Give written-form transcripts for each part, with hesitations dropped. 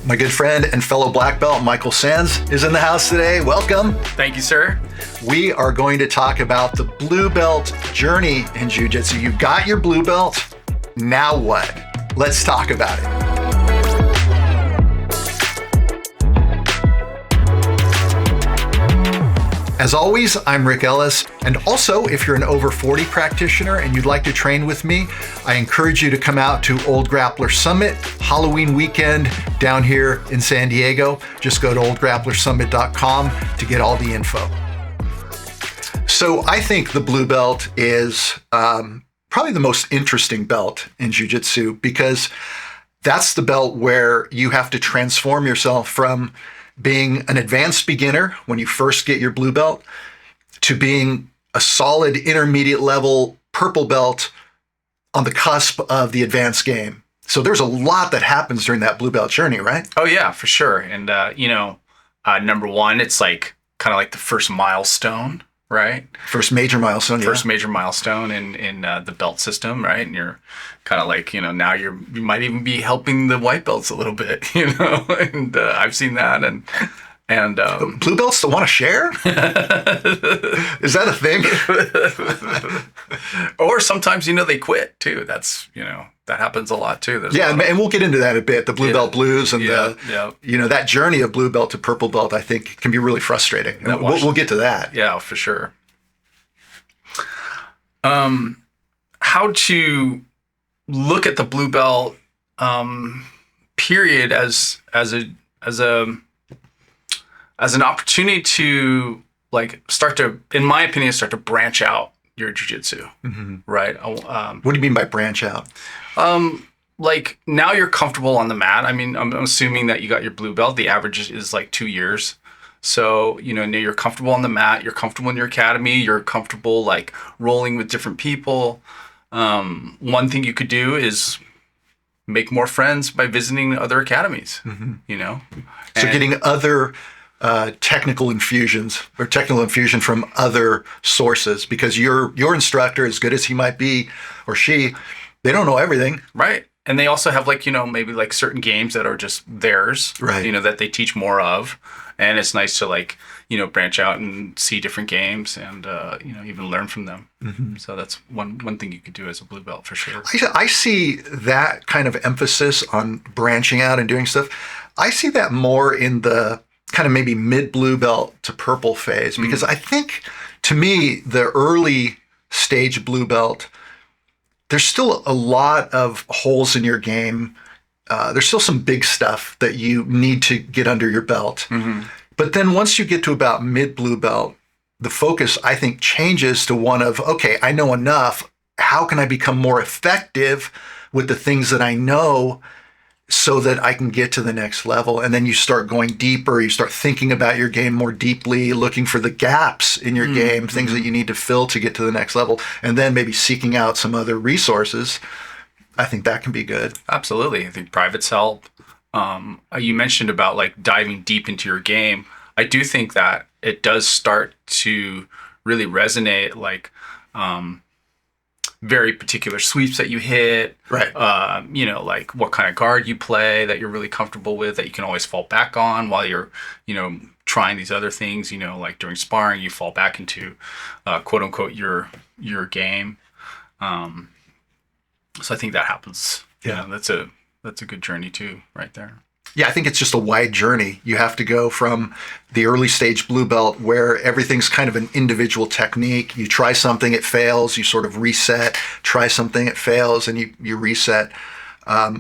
My good friend and fellow black belt, Michael Sands, is in the house today. Welcome. Thank you, sir. We are going to talk about the blue belt journey in jiu-jitsu. You've got your blue belt. Now what? Let's talk about it. As always, I'm Rick Ellis, and also if you're an over 40 practitioner and you'd like to train with me, I encourage you to come out to Old Grappler Summit, Halloween weekend down here in San Diego. Just go to oldgrapplersummit.com to get all the info. So I think the blue belt is probably the most interesting belt in jiu-jitsu because that's the belt where you have to transform yourself from being an advanced beginner when you first get your blue belt to being a solid intermediate level purple belt on the cusp of the advanced game. So there's a lot that happens during that blue belt journey, right? Oh yeah, for sure. And number one, it's like kind of like the first milestone, right? First major milestone. First major milestone in the belt system, right? And you're kind of like, now you might even be helping the white belts a little bit, and I've seen that. And blue belts that want to share? Is that a thing? Or sometimes, they quit too. That's, that happens a lot too. And we'll get into that a bit. The blue belt blues and that journey of blue belt to purple belt, I think can be really frustrating. And we'll get to that. Yeah, for sure. How to look at the blue belt period as an opportunity to in my opinion, start to branch out your jiu-jitsu, right? What do you mean by branch out? Like now you're comfortable on the mat. I mean, I'm assuming that you got your blue belt. The average is like 2 years. So, now you're comfortable on the mat. You're comfortable in your academy. You're comfortable like rolling with different people. One thing you could do is make more friends by visiting other academies, So getting other technical infusion from other sources, because your instructor, as good as he might be or she, they don't know everything. Right. And they also have maybe like certain games that are just theirs, right? That they teach more of. And it's nice to branch out and see different games and, even learn from them. Mm-hmm. So that's one thing you could do as a blue belt for sure. I see that kind of emphasis on branching out and doing stuff. I see that more in the kind of maybe mid blue belt to purple phase, because I think to me, the early stage blue belt, there's still a lot of holes in your game. There's still some big stuff that you need to get under your belt. Mm-hmm. But then once you get to about mid blue belt, the focus, I think, changes to one of, okay, I know enough. How can I become more effective with the things that I know so that I can get to the next level? And then you start going deeper. You start thinking about your game more deeply, looking for the gaps in your game, things that you need to fill to get to the next level, and then maybe seeking out some other resources. I think that can be good. Absolutely. I think privates help. You mentioned about diving deep into your game. I do think that it does start to really resonate, very particular sweeps that you hit. Right. What kind of guard you play that you're really comfortable with, that you can always fall back on while you're, trying these other things, during sparring, you fall back into, quote unquote, your game. So I think that happens. Yeah. That's a good journey too, right there. Yeah, I think it's just a wide journey. You have to go from the early stage blue belt where everything's kind of an individual technique. You try something, it fails, you sort of reset. Try something, it fails, and you reset.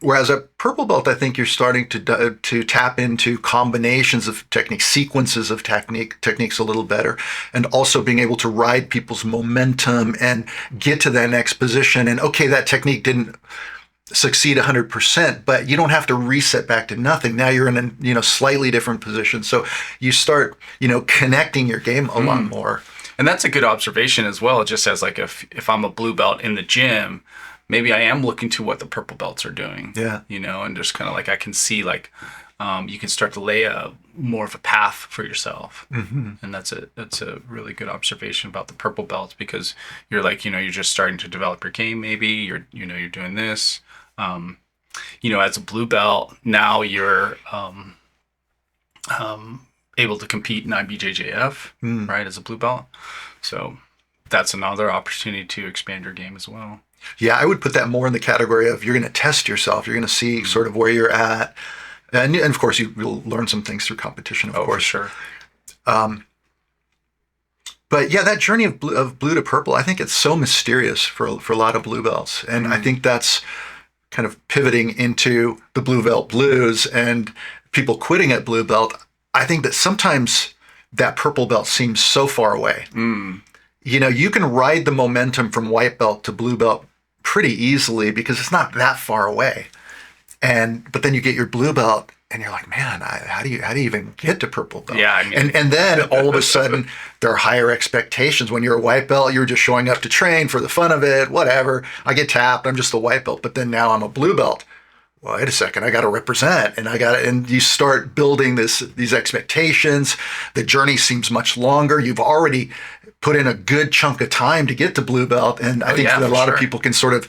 Whereas at purple belt, I think you're starting to tap into combinations of techniques, sequences of techniques a little better, and also being able to ride people's momentum and get to that next position. And okay, that technique didn't succeed 100%, but you don't have to reset back to nothing. Now you're in a slightly different position. So you start, connecting your game a lot more. And that's a good observation as well. Just as if I'm a blue belt in the gym, maybe I am looking to what the purple belts are doing. Yeah. And just kind of I can see you can start to lay more of a path for yourself. Mm-hmm. And that's a really good observation about the purple belts, because you're you're just starting to develop your game. Maybe you're doing this. as a blue belt, now you're able to compete in IBJJF, right, as a blue belt. So that's another opportunity to expand your game as well. Yeah, I would put that more in the category of you're going to test yourself. You're going to see sort of where you're at. And of course, you'll learn some things through competition, of course. For sure. But yeah, that journey of blue to purple, I think it's so mysterious for a lot of blue belts. And I think that's kind of pivoting into the blue belt blues and people quitting at blue belt. I think that sometimes that purple belt seems so far away. You can ride the momentum from white belt to blue belt pretty easily because it's not that far away. But then you get your blue belt and you're like, man, how do you even get to purple belt? Yeah, I mean, and then all of a sudden there are higher expectations. When you're a white belt, you're just showing up to train for the fun of it, whatever. I get tapped, I'm just a white belt. But then now I'm a blue belt. Well, wait a second, I got to represent, and you start building these expectations. The journey seems much longer. You've already put in a good chunk of time to get to blue belt, and I think that a lot of people can sort of,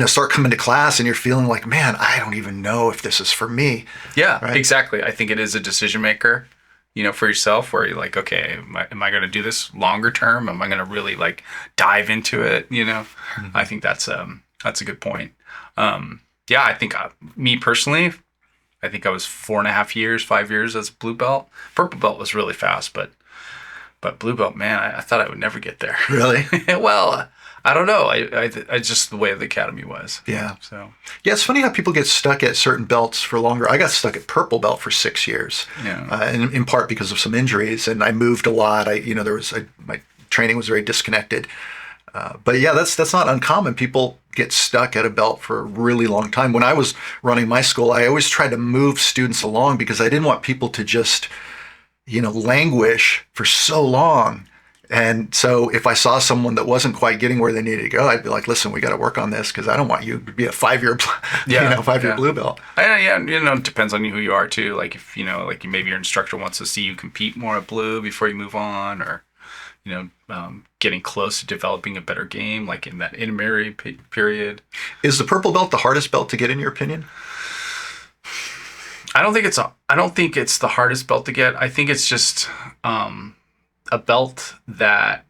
start coming to class, and you're feeling like, man, I don't even know if this is for me. Yeah, right? Exactly. I think it is a decision maker, for yourself, where you're like, okay, am I going to do this longer term? Am I going to really like dive into it? I think that's a good point. Yeah, I think me personally, I think I was 4.5 years, 5 years as a blue belt. Purple belt was really fast, but blue belt, man, I thought I would never get there. Really? Well, I don't know. I just the way the academy was. Yeah. So. Yeah, it's funny how people get stuck at certain belts for longer. I got stuck at purple belt for 6 years. Yeah. In part because of some injuries, and I moved a lot. My training was very disconnected. But yeah, that's not uncommon. People get stuck at a belt for a really long time. When I was running my school, I always tried to move students along because I didn't want people to just, languish for so long. And so if I saw someone that wasn't quite getting where they needed to go, I'd be like, listen, we got to work on this because I don't want you to be a 5-year, 5-year blue belt. Yeah, it depends on who you are too. Like if, maybe your instructor wants to see you compete more at blue before you move on, or, getting close to developing a better game, like in that intermediary period. Is the purple belt the hardest belt to get, in your opinion? I don't think it's the hardest belt to get. I think it's just a belt that,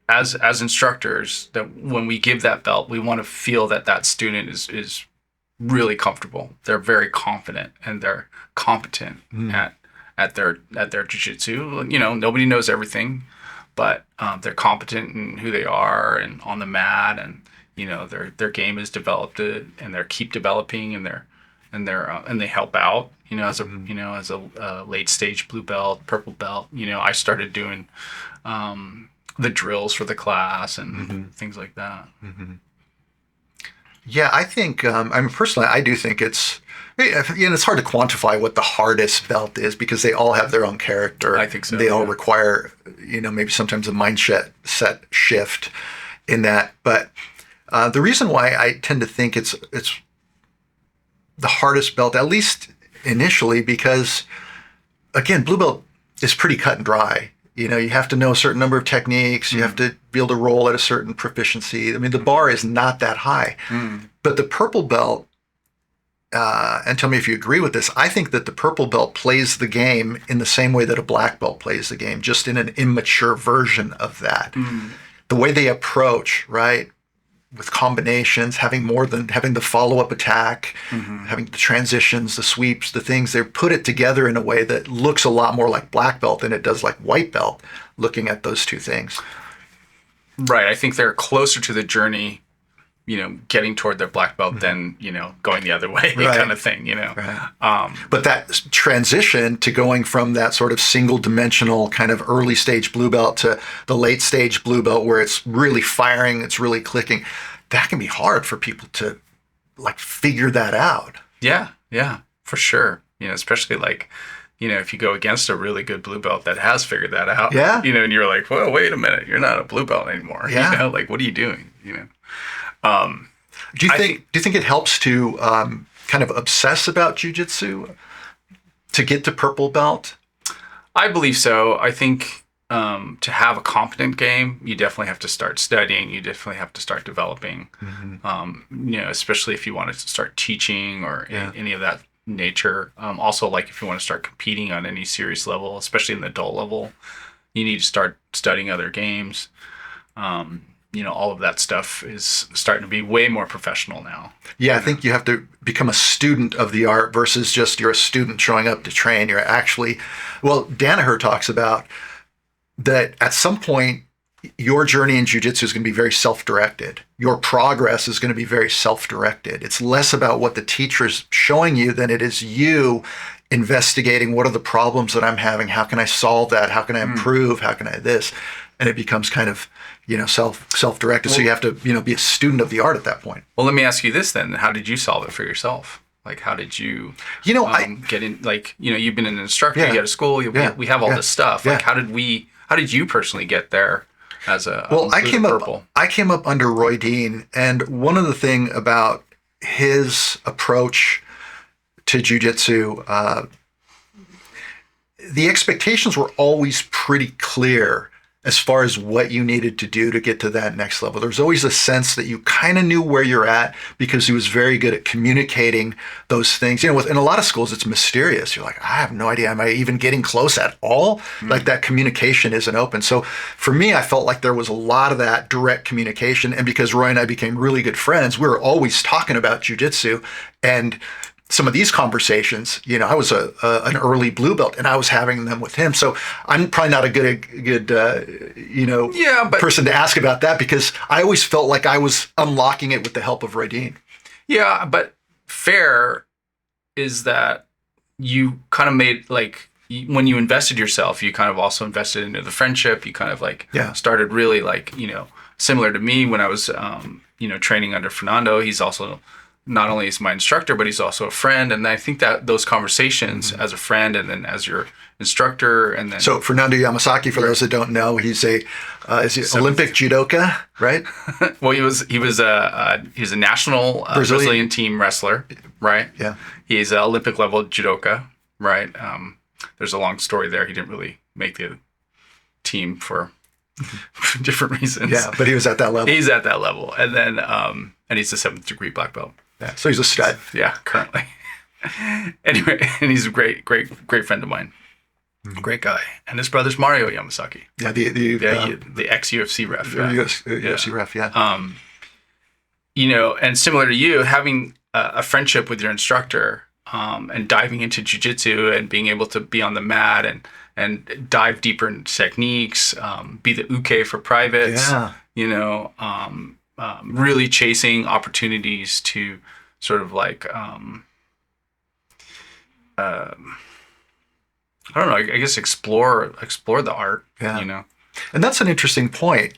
as instructors, that when we give that belt, we want to feel that student is really comfortable. They're very confident and they're competent at their jiu-jitsu. Nobody knows everything, but they're competent in who they are and on the mat, and their game is developed and they keep developing, and they help out. As a late stage blue belt, purple belt. I started doing the drills for the class and things like that. Mm-hmm. Yeah, I think, personally, I do think it's hard to quantify what the hardest belt is because they all have their own character. I think so. They all require, maybe sometimes a mindset shift in that. But the reason why I tend to think it's the hardest belt, at least initially, because, again, blue belt is pretty cut and dry. You have to know a certain number of techniques. You have to be able to roll at a certain proficiency. I mean, the bar is not that high. But the purple belt, and tell me if you agree with this, I think that the purple belt plays the game in the same way that a black belt plays the game, just in an immature version of that. The way they approach, right, with combinations, having the follow-up attack, having the transitions, the sweeps, the things, they put it together in a way that looks a lot more like black belt than it does like white belt, looking at those two things. Right. I think they're closer to the journey, getting toward their black belt than, going the other way, kind of thing, Right. But that transition to going from that sort of single dimensional kind of early stage blue belt to the late stage blue belt where it's really firing, it's really clicking, that can be hard for people to figure that out. Yeah, for sure. Especially if you go against a really good blue belt that has figured that out, and you're like, whoa, wait a minute, you're not a blue belt anymore. Yeah. What are you doing? Do you think it helps to kind of obsess about jiu-jitsu to get to purple belt? I believe so. I think to have a competent game, you definitely have to start studying. You definitely have to start developing. Especially if you want to start teaching or any of that nature. Also, like if you want to start competing on any serious level, especially in the adult level, you need to start studying other games. All of that stuff is starting to be way more professional now. Yeah, I think you have to become a student of the art versus just you're a student showing up to train. You're actually, Danaher talks about that at some point, your journey in jiu-jitsu is going to be very self-directed. Your progress is going to be very self-directed. It's less about what the teacher's showing you than it is you investigating what are the problems that I'm having. How can I solve that? How can I improve? How can I this? And it becomes kind of, self-directed. So you have to, be a student of the art at that point. Well, let me ask you this then. How did you solve it for yourself? Like, how did you, get in, like, you've been an instructor, you go to school, we have all this stuff. Like, how did you personally get there as a I came up under Roy Dean, and one of the thing about his approach to jiu-jitsu, the expectations were always pretty clear as far as what you needed to do to get to that next level. There's always a sense that you kind of knew where you're at because he was very good at communicating those things. In a lot of schools, it's mysterious. You're like, I have no idea. Am I even getting close at all? Like that communication isn't open. So for me, I felt like there was a lot of that direct communication. And because Roy and I became really good friends, we were always talking about jiu-jitsu. And some of these conversations, I was an early blue belt, and I was having them with him. So I'm probably not a good person to ask about that because I always felt like I was unlocking it with the help of Roy Dean. Yeah, but fair is that you kind of made when you invested yourself, you kind of also invested into the friendship. You kind of started really similar to me when I was training under Fernando. He's also not only is my instructor, but he's also a friend. And I think that those conversations as a friend and then as your instructor and then... So Fernando Yamasaki, for those that don't know, he's is he Olympic judoka, right? Well, he was a national Brazilian team wrestler, right? Yeah. He's an Olympic level judoka, right? There's a long story there. He didn't really make the team for different reasons. Yeah, but he was at that level. He's at that level. And then, and he's a 7th degree black belt. Yeah, so he's a stud. Yeah, currently. Anyway, and he's a great friend of mine. Great guy. And his brother's Mario Yamasaki. Yeah, the ex-UFC ref. UFC ref, yeah. And similar to you, having a friendship with your instructor and diving into jiu-jitsu and being able to be on the mat and dive deeper into techniques, be the uke for privates, really chasing opportunities to sort of I don't know, I guess explore the art, And that's an interesting point.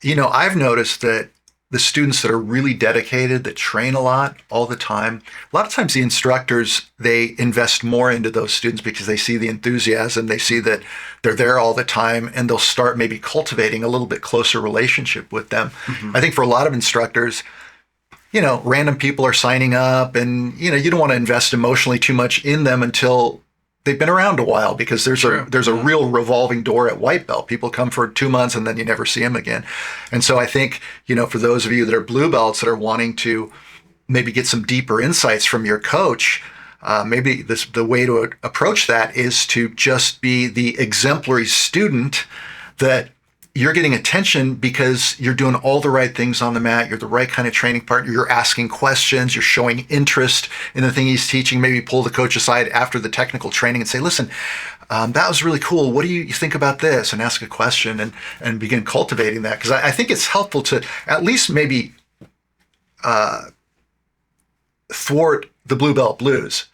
I've noticed that the students that are really dedicated, that train a lot all the time, a lot of times the instructors, they invest more into those students because they see the enthusiasm, they see that they're there all the time, and they'll start maybe cultivating a little bit closer relationship with them. I think for a lot of instructors, random people are signing up and, you don't want to invest emotionally too much in them until they've been around a while because there's a real revolving door at white belt. People come for 2 months and then you never see them again. And so I think, for those of you that are blue belts that are wanting to maybe get some deeper insights from your coach, maybe the way to approach that is to just be the exemplary student that you're getting attention because you're doing all the right things on the mat. You're the right kind of training partner. You're asking questions. You're showing interest in the thing he's teaching. Maybe pull the coach aside after the technical training and say, listen, that was really cool. What do you think about this? And ask a question and begin cultivating that. Because I think it's helpful to at least maybe thwart the blue belt blues,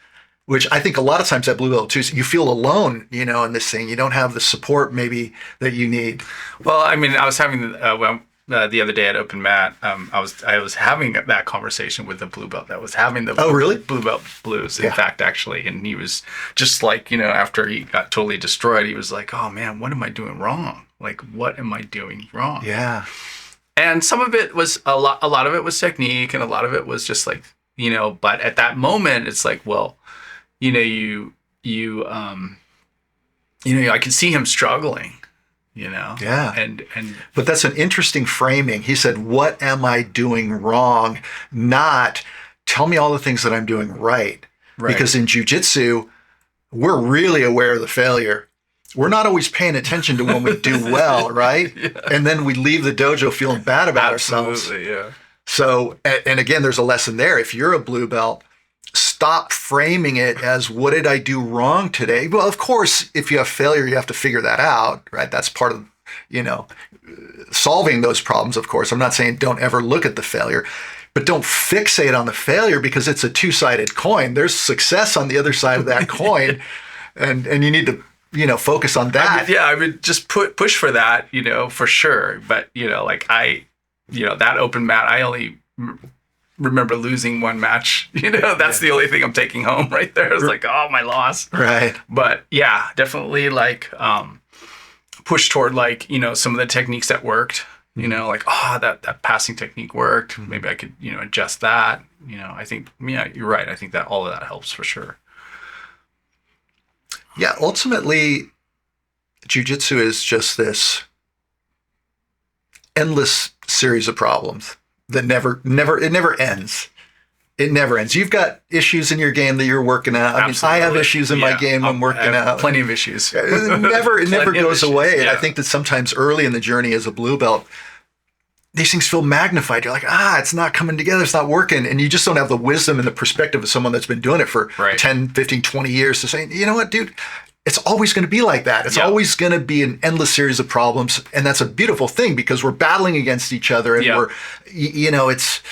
which I think a lot of times at blue belt too, you feel alone, in this thing. You don't have the support maybe that you need. Well, I mean, I was having the other day at Open Mat, I was having that conversation with the blue belt that was having the blue belt blues. In fact, actually, and he was just like, after he got totally destroyed, he was like, "Oh man, what am I doing wrong? Like, what am I doing wrong?" Yeah. And some of it was a lot of it was technique, and a lot of it was just like, But at that moment, it's like, well, I can see him struggling, Yeah. and But that's an interesting framing. He said, what am I doing wrong? Not tell me all the things that I'm doing right. Because in jiu-jitsu, we're really aware of the failure. We're not always paying attention to when we do well, right? Yeah. And then we leave the dojo feeling bad about ourselves. Absolutely, yeah. So, and again, there's a lesson there. If you're a blue belt, stop framing it as, what did I do wrong today? Well, of course, if you have failure, you have to figure that out, right? That's part of, solving those problems, of course. I'm not saying don't ever look at the failure, but don't fixate on the failure, because it's a two-sided coin. There's success on the other side of that coin, and you need to, focus on that. I would just push for that, for sure. But, that open mat, I only remember losing one match. That's the only thing I'm taking home right there. It's like, oh, my loss. Right. But yeah, definitely push toward some of the techniques that worked. That passing technique worked. Maybe I could, adjust that. I think, you're right. I think that all of that helps for sure. Yeah, ultimately, jiu-jitsu is just this endless series of problems that never ends. It never ends. You've got issues in your game that you're working out. I have issues in my game I'm working out. Plenty of issues. It never goes away. And I think that sometimes early in the journey as a blue belt, these things feel magnified. You're like, it's not coming together. It's not working. And you just don't have the wisdom and the perspective of someone that's been doing it for 10, 15, 20 years to say, you know what, dude, it's always going to be like that. It's always going to be an endless series of problems. And that's a beautiful thing, because we're battling against each other, and we're, it's...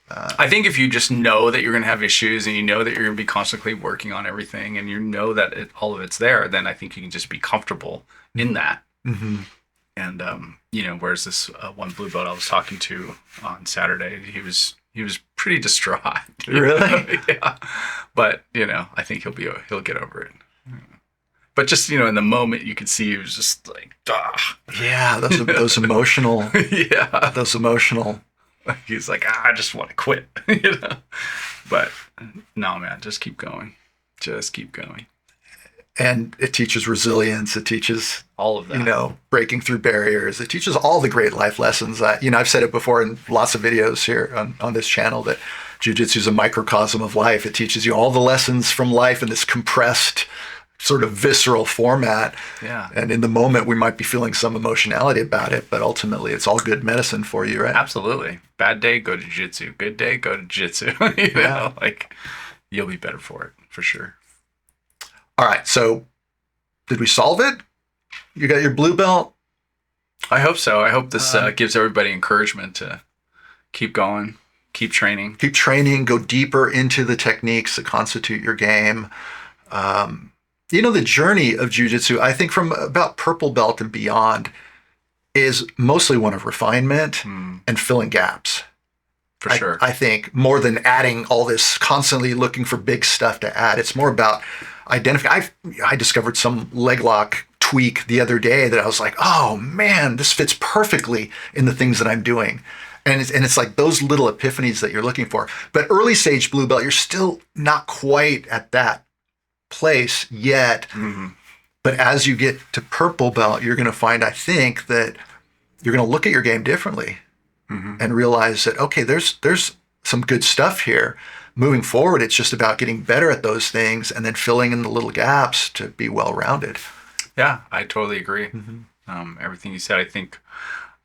I think if you just know that you're going to have issues, and you know that you're going to be constantly working on everything, and you know that all of it's there, then I think you can just be comfortable in that. Mm-hmm. And, whereas this one blue belt I was talking to on Saturday, he was pretty distraught. Really? Yeah. But, I think he'll get over it. But just, in the moment, you could see he was just like, Yeah, those emotional. Yeah. Those emotional. He's like, I just want to quit. But no, man, just keep going. Just keep going. And it teaches resilience. It teaches all of that. Breaking through barriers. It teaches all the great life lessons. I've said it before in lots of videos here on this channel, that jiu-jitsu is a microcosm of life. It teaches you all the lessons from life in this compressed, sort of visceral format. Yeah. And in the moment, we might be feeling some emotionality about it, but ultimately, it's all good medicine for you, right? Absolutely. Bad day, go to jiu-jitsu. Good day, go to jiu-jitsu. You'll be better for it, for sure. All right. So did we solve it? You got your blue belt? I hope so. I hope this gives everybody encouragement to keep going, keep training. Keep training, go deeper into the techniques that constitute your game. The journey of jiu-jitsu, I think from about purple belt and beyond, is mostly one of refinement and filling gaps. For sure. I think more than adding all this, constantly looking for big stuff to add. It's more about identifying. I discovered some leg lock tweak the other day that I was like, oh man, this fits perfectly in the things that I'm doing. And it's like those little epiphanies that you're looking for. But early stage blue belt, you're still not quite at that place yet. Mm-hmm. But as you get to purple belt, you're going to find, I think, that you're going to look at your game differently and realize that, okay, there's some good stuff here. Moving forward, it's just about getting better at those things and then filling in the little gaps to be well-rounded. Yeah, I totally agree. Mm-hmm. Everything you said, I think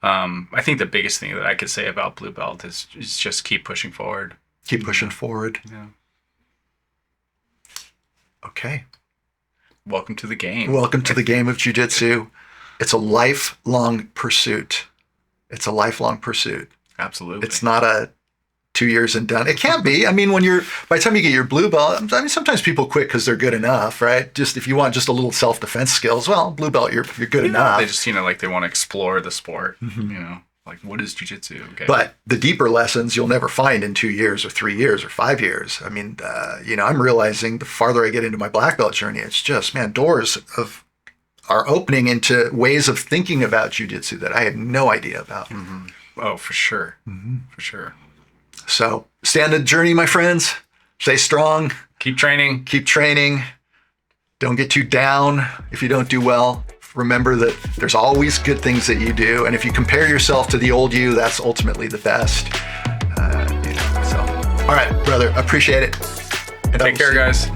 the biggest thing that I could say about blue belt is just keep pushing forward. Keep pushing forward. Yeah. Okay. Welcome to the game. Welcome to the game of jiu-jitsu. It's a lifelong pursuit. It's a lifelong pursuit. Absolutely. It's not a 2 years and done. It can be. I mean, by the time you get your blue belt, sometimes people quit because they're good enough, right? Just if you want just a little self-defense skills, well, blue belt, you're good enough. They just, they want to explore the sport, like what is jiu-jitsu? Okay. But the deeper lessons you'll never find in 2 years or 3 years or 5 years. I mean, I'm realizing the farther I get into my black belt journey, it's just, man, doors are opening into ways of thinking about jiu-jitsu that I had no idea about. Mm-hmm. Oh, for sure. Mm-hmm. For sure. So stay on the journey, my friends. Stay strong. Keep training. Keep training. Don't get too down if you don't do well. Remember that there's always good things that you do. And if you compare yourself to the old you, that's ultimately the best. So, all right, brother, appreciate it. And Take care, guys.